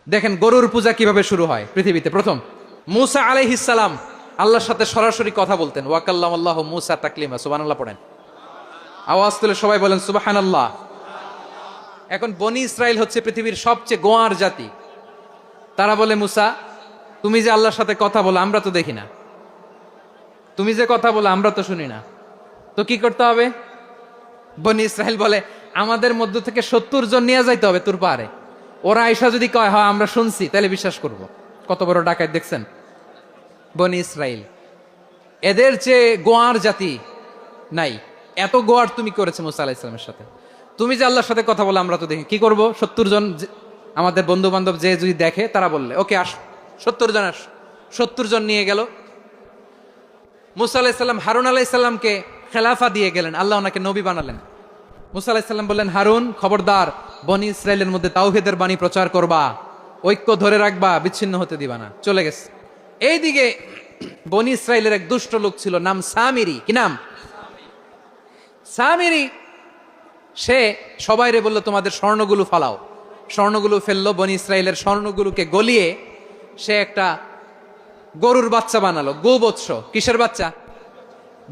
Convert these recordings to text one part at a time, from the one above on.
দেখেন গরুর পূজা কিভাবে শুরু হয় পৃথিবীতে প্রথম। মুসা আলাইহিস সালাম আল্লাহর সাথে সরাসরি কথা বলতেন। ওয়াকাল্লাম আল্লাহ মুসা তাকলিমা। সুবহানাল্লাহ পড়েন, আওয়াজ তুলে সবাই বলেন সুবহানাল্লাহ। এখন বনি ইসরাইল হচ্ছে পৃথিবীর সবচেয়ে গোয়ার জাতি। তারা বলে মুসা, তুমি যে আল্লাহর সাথে কথা বলো আমরা তো দেখি না, তুমি যে কথা বলো আমরা তো শুনি না, তো কি করতে হবে? বনি ইসরাইল বলে আমাদের মধ্য থেকে 70 জন নিয়ে যাইতে হবে তোর পাহাড়ে। ওরা আয়সা যদি কয় হয় আমরা শুনছি, তাহলে বিশ্বাস করব। কত বড় ডাকাত দেখছেন বনি ইসরাইল। এদের চেয়ে গোয়ার জাতি নাই। এত গোয়ার তুমি করেছে মুসা আলাইহিস সালামের সাথে। তুমি যে আল্লাহর সাথে কথা বলো আমরা তো দেখি, কি করব? 70 জন আমাদের বন্ধু বান্ধব যে যদি দেখে তারা বললে ওকে আস, 70 জন আস। 70 জন নিয়ে গেল। মুসা আলাইহিস সালাম হারুন আলাইহিস সালামকে খেলাফা দিয়ে গেলেন, আল্লাহ ওনাকে নবী বানালেন। মুসা আলাইহিস সালাম বললেন, হারুন খবরদার, বনি ইসরায়েলের মধ্যে তাওহীদের বাণী প্রচার করবা, ঐক্য ধরে রাখবা, বিচ্ছিন্ন হতে দিবা না। চলে গেছে। এইদিকে বনি ইসরায়েলের এক দুষ্ট লোক ছিল, নাম সামিরি। কি নাম? সামিরি। সে সবাইরে বলল তোমাদের স্বর্ণগুলো ফালাও। স্বর্ণগুলো ফেললো, বনি ইসরায়েলের স্বর্ণগুলোকে গলিয়ে সে একটা গরুর বাচ্চা বানালো। গোবৎস। কিসের বাচ্চা?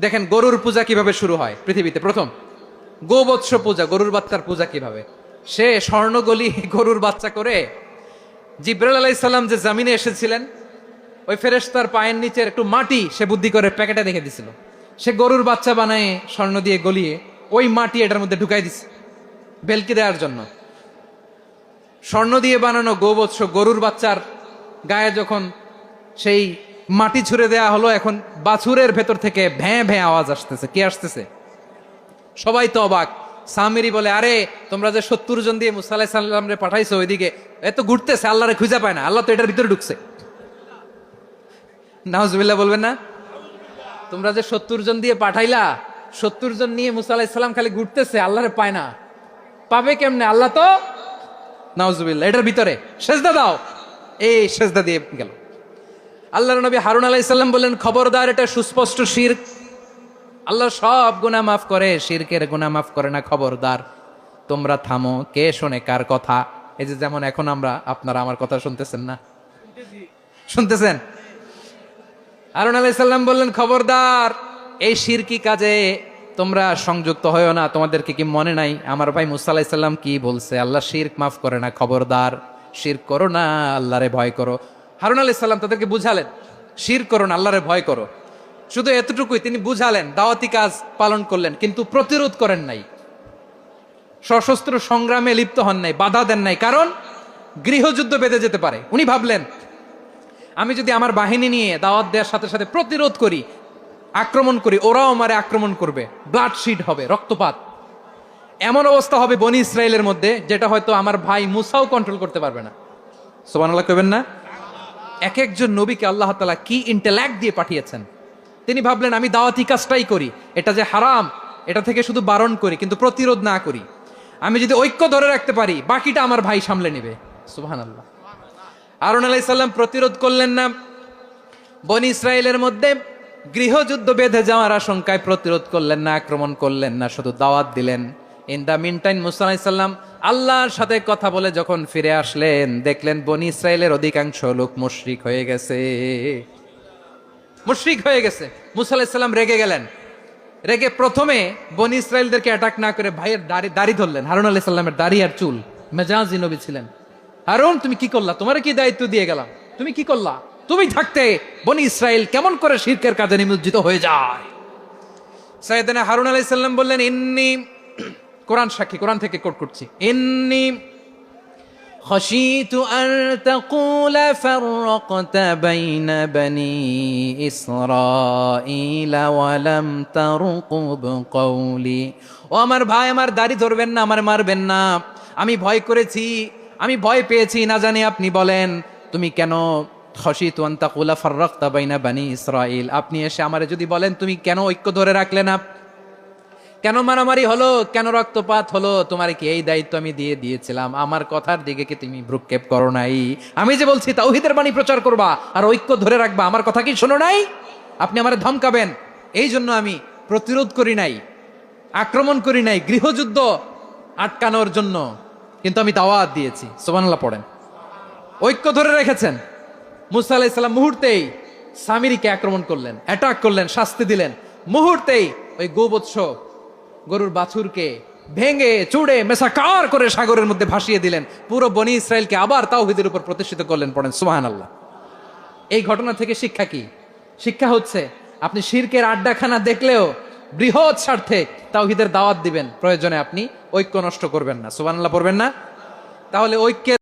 দেখেন গরুর পূজা কিভাবে শুরু হয় পৃথিবীতে প্রথম। গোবৎস পূজা, গরুর বাচ্চার পূজা কিভাবে। সে স্বর্ণ গলি গরুর বাচ্চা করে, জিব্রাইল আলাইহিস সালাম যে জামিনে এসেছিলেন, ওই ফেরেশতার পায়ের নিচের একটু মাটি সে বুদ্ধি করে প্যাকেটে রেখে দিছিল। সে গরুর বাচ্চা বানায় স্বর্ণ দিয়ে গলিয়ে ওই মাটি এটার মধ্যে ঢুকাই দিছে বেলকি দেওয়ার জন্য। স্বর্ণ দিয়ে বানানো গোবৎস গরুর বাচ্চার গায়ে যখন সেই মাটি ছুঁড়ে দেয়া হলো, এখন বাছুরের ভেতর থেকে ভ্যাঁ ভ্যাঁ আওয়াজ আসতেছে। কি আসতেছে? সবাই তো অবাক। সামিরি বলে, আরে তোমরা যে 70 জন দিয়ে মুসা আলাইহিস সালামরে পাঠাইছো ওইদিকে, এত ঘুরতেছে, আল্লাহরে খুঁজে পায় না, আল্লাহ তো এটার ভিতরে ঢুকছে। নাউজুবিল্লাহ বলবেন না? তোমরা যে 70 জন দিয়ে পাঠাইলা, 70 জন নিয়ে মুসা আলাইহিস সালাম খালি ঘুরতেছে, আল্লাহরে পায় না। পাবে কেমনে? আল্লাহ তো, নাউজুবিল্লাহ, এটার ভিতরে সেজদা দাও। এই সেজদা দিয়ে গেল। আল্লাহর নবী হারুন আলাইহিস সালাম বললেন, খবরদার, এটা সুস্পষ্ট শিরক। আল্লাহ সব গুনাহ মাফ করে, শিরকের গুনাহ মাফ করে না। খবরদার, তোমরা থামো। কে শোনে কার কথা? এই যে যেমন এখন আপনারা আমার কথা শুনতেছেন না? শুনতেছেন? হারুন আলাইহিস সালাম বললেন, খবরদার, এই শিরকি কাজে তোমরা সংযুক্ত হয়ো না। তোমাদেরকে কি মনে নাই আমার ভাই মুসা আলাইহিস সালাম কি বলছে? আল্লাহ শিরক মাফ করে না। খবরদার, শিরক করো না, আল্লাহরে ভয় করো। হারুন আলাইহিস সালাম তাদেরকে বুঝালেন, শিরক করো না, আল্লাহরে ভয় করো। শুধু এতটুকুই তিনি বুঝালেন, দাওয়াতি কাজ পালন করলেন, কিন্তু প্রতিরোধ করেন নাই, সশস্ত্র সংগ্রামে লিপ্ত হন নাই, বাধা দেন নাই। কারণ গৃহযুদ্ধ বেঁধে যেতে পারে। উনি ভাবলেন, আমি যদি আমার বাহিনী নিয়ে দাওয়াত দেওয়ার সাথে সাথে প্রতিরোধ করি, আক্রমণ করি, ওরাও আমারে আক্রমণ করবে, ব্লাডশিড হবে, রক্তপাত। এমন অবস্থা হবে বনি ইসরায়েলের মধ্যে, যেটা হয়তো আমার ভাই মুসাও কন্ট্রোল করতে পারবে না। সুবহানাল্লাহ কইবেন না? এক একজন নবীকে আল্লাহ তাআলা কি ইন্টেলেক্ট দিয়ে পাঠিয়েছেন। তিনি ভাবলেন, আমি দাওয়াতি কাজটাই করি, এটা যে হারাম এটা থেকে শুধু বারণ করি, কিন্তু প্রতিরোধ না করি। আমি যদি ঐক্য ধরে রাখতে পারি, বাকিটা আমার ভাই সামলে নেবে। সুবহানাল্লাহ। হারুন আলাইহিস সালাম প্রতিরোধ করলেন না। বনি ইসরায়েলের মধ্যে গৃহযুদ্ধ বেঁধে যাওয়ার আশঙ্কায় প্রতিরোধ করলেন না, আক্রমণ করলেন না, শুধু দাওয়াত দিলেন। ইন দা মিন টাইম মুসা আলাইহিস সালাম আল্লাহর সাথে কথা বলে যখন ফিরে আসলেন, দেখলেন বনি ইসরায়েলের অধিকাংশ লোক মুশরিক হয়ে গেছে। মুশরিক হয়ে গেছে। মুসা আলাইহিস সালাম রেগে গেলেন। রেগে প্রথমে বনি ইসরায়েলদেরকে অ্যাটাক না করে ভাইয়ের দাড়ি ধরলেন। হারুন আলাইহিস সালামের দাড়ি আর চুল। মেজাজি নবী ছিলেন। হারুন, তুমি কি করলা? তোমার কি দায়িত্ব দিয়ে গেলাম, তুমি কি করলা? তুমি থাকতে বনি ইসরায়েল কেমন করে শিরকের কাজে নিমজ্জিত হয়ে যায়? সাইয়েদনা হারুন আলাইহিস সালাম বললেন, ইন্নী, কোরআন সাক্ষী, কোরআন থেকে কোট করছি, ইন্নী খাশীতু আন তাকুলা ফাররাকতা বাইনা বনি ইসরাঈলা ওয়া লাম তারকুব কওলি। ও আমার ভাই, আমার দাড়ি ধরবেন না, আমার মারবেন না। আমি ভয় করেছি, আমি ভয় পেয়েছি, না জানি আপনি বলেন তুমি কেন খাশীতু আন তাকুলা ফাররাকতা বাইনা বনি ইসরাঈল। আপনি এসে আমারে যদি বলেন তুমি কেন ঐক্য ধরে রাখলে না, কেন মারামারি হলো, কেন রক্তপাত হলো, তোমার কি এই দায়িত্ব আমি দিয়েছিলাম? আমার কথার দিকে কি তুমি ভ্রুক্ষেপ করো নাই? আমি যে বলছি তাওহীদের বাণী প্রচার করবা আর ঐক্য ধরে রাখবা, আমার কথা কি শোনো নাই? আপনি আমারে ধমকাবেন, এই জন্য আমি প্রতিরোধ করি নাই, আক্রমণ করি নাই, গৃহযুদ্ধ আটকানোর জন্য কিন্তু আমি দাওয়াত দিয়েছি। সুবহানাল্লাহ পড়েন। ঐক্য ধরে রেখেছেন। মুসা আলাইহিস সালাম মুহূর্তেই সামিরীকে আক্রমণ করলেন, অ্যাটাক করলেন, শাস্তি দিলেন। মুহূর্তেই ওই গোবৎস গরুর বাছুরকে ভেঙে চুড়ে মেসাকার করে সাগরের মধ্যে ভাসিয়ে দিলেন। পুরো বনি ইসরায়েলকে আবার তাওহীদের উপর প্রতিষ্ঠিত করলেন। পড়েন সুবহানাল্লাহ। এই ঘটনা থেকে শিক্ষা কি? শিক্ষা হচ্ছে আপনি শিরকের আড্ডাখানা দেখলেও বৃহৎ স্বার্থে তাওহীদের দাওয়াত দিবেন, প্রয়োজনে আপনি ঐক্য নষ্ট করবেন না। সুবহানাল্লাহ পড়বেন না? তাহলে ঐক্যের